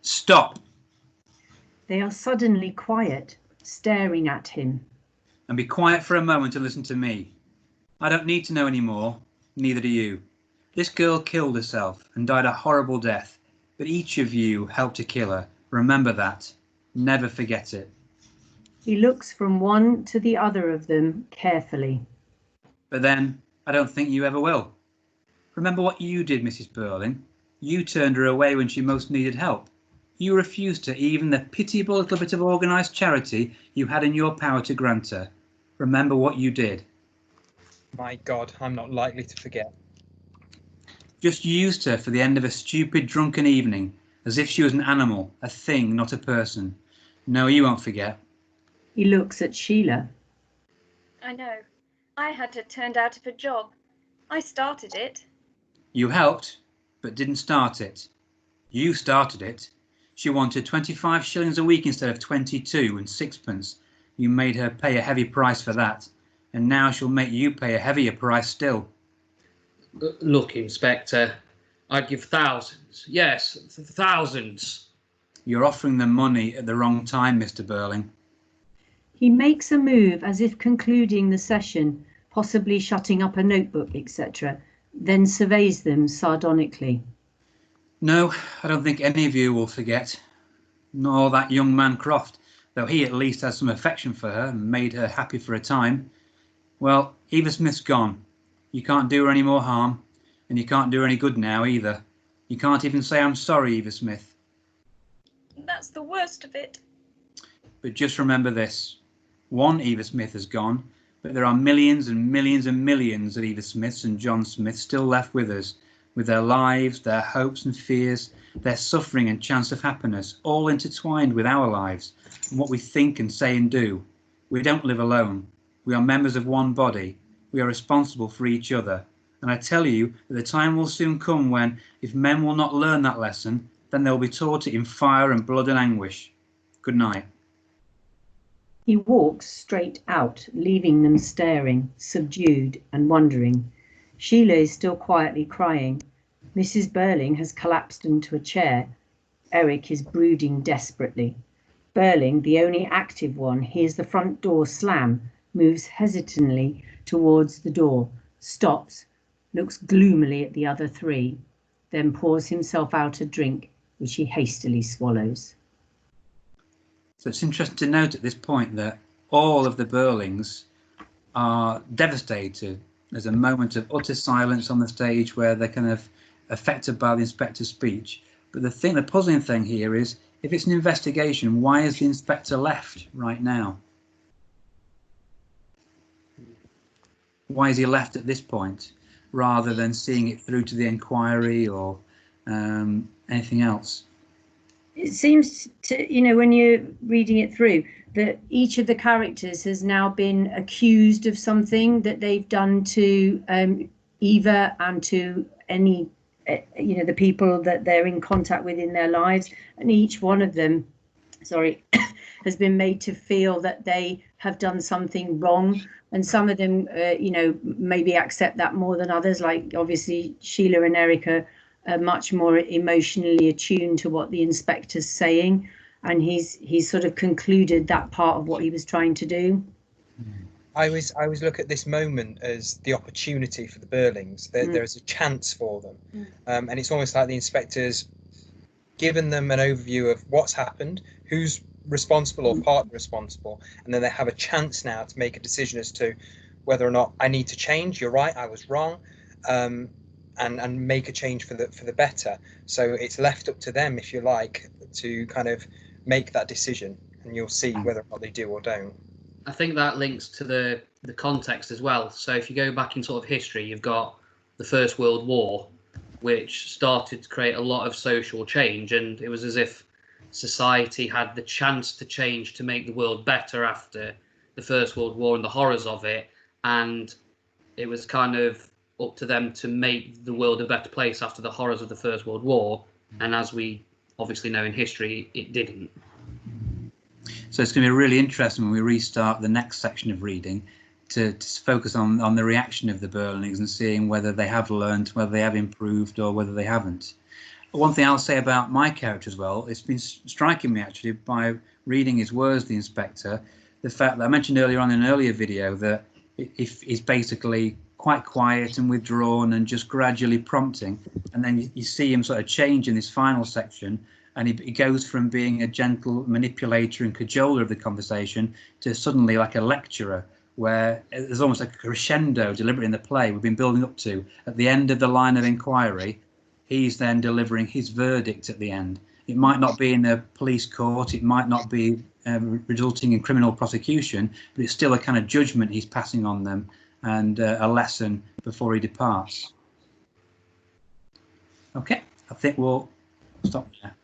Stop! They are suddenly quiet, staring at him. And be quiet for a moment and listen to me. I don't need to know any more, neither do you. This girl killed herself and died a horrible death, but each of you helped to kill her. Remember that. Never forget it. He looks from one to the other of them carefully. But then, I don't think you ever will. Remember what you did, Mrs. Burling. You turned her away when she most needed help. You refused her even the pitiable little bit of organised charity you had in your power to grant her. Remember what you did. My God, I'm not likely to forget. Just used her for the end of a stupid drunken evening, as if she was an animal, a thing, not a person. No, you won't forget. He looks at Sheila. I know. I had her turned out of a job. I started it. You helped, but didn't start it. You started it. She wanted 25 shillings a week instead of 22 and sixpence. You made her pay a heavy price for that, and now she'll make you pay a heavier price still. Look, Inspector, I'd give thousands. Yes, thousands. You're offering them money at the wrong time, Mr. Burling. He makes a move as if concluding the session, possibly shutting up a notebook, etc., then surveys them sardonically. No, I don't think any of you will forget. Nor that young man Croft, though he at least has some affection for her and made her happy for a time. Well, Eva Smith's gone. You can't do her any more harm, and you can't do her any good now either. You can't even say I'm sorry, Eva Smith. That's the worst of it. But just remember this. One Eva Smith has gone, but there are millions and millions and millions of Eva Smiths and John Smiths still left with us, with their lives, their hopes and fears, their suffering and chance of happiness, all intertwined with our lives and what we think and say and do. We don't live alone. We are members of one body. We are responsible for each other. And I tell you that the time will soon come when, if men will not learn that lesson, then they'll be taught it in fire and blood and anguish. Good night. He walks straight out, leaving them staring, subdued and wondering. Sheila is still quietly crying. Mrs. Burling has collapsed into a chair. Eric is brooding desperately. Burling, the only active one, hears the front door slam, moves hesitantly towards the door, stops, looks gloomily at the other three, then pours himself out a drink, which he hastily swallows. So it's interesting to note at this point that all of the Burlings are devastated. There's a moment of utter silence on the stage where they're kind of affected by the inspector's speech. But the puzzling thing here is, if it's an investigation, why is the inspector left right now? Why is he left at this point, rather than seeing it through to the inquiry or anything else? It seems to, when you're reading it through, that each of the characters has now been accused of something that they've done to Eva and to any, the people that they're in contact with in their lives. And each one of them, has been made to feel that they have done something wrong. And some of them, maybe accept that more than others. Like obviously Sheila and Erica are much more emotionally attuned to what the inspector's saying, and he's sort of concluded that part of what he was trying to do. I always look at this moment as the opportunity for the Burlings. There is a chance for them, and it's almost like the inspector's given them an overview of what's happened, who's responsible or partly responsible, and then they have a chance now to make a decision as to whether or not I need to change. You're right, I was wrong. And make a change for the better. So it's left up to them, if you like, to kind of make that decision, and you'll see whether or not they do or don't. I think that links to the context as well. So if you go back in sort of history, you've got the First World War, which started to create a lot of social change, and it was as if society had the chance to change to make the world better after the First World War and the horrors of it, and it was kind of up to them to make the world a better place after the horrors of the First World War. And as we obviously know in history, it didn't. So it's going to be really interesting when we restart the next section of reading to focus on the reaction of the Burlings and seeing whether they have learned, whether they have improved, or whether they haven't. one thing I'll say about my character as well, it's been striking me actually by reading his words, the inspector, the fact that I mentioned earlier on in an earlier video that he's basically quite quiet and withdrawn and just gradually prompting, and then you see him sort of change in this final section, and he goes from being a gentle manipulator and cajoler of the conversation to suddenly like a lecturer, where there's almost like a crescendo deliberately in the play we've been building up to. At the end of the line of inquiry, he's then delivering his verdict at the end. It might not be in a police court, it might not be resulting in criminal prosecution, but it's still a kind of judgment he's passing on them and a lesson before he departs. Okay, I think we'll stop there.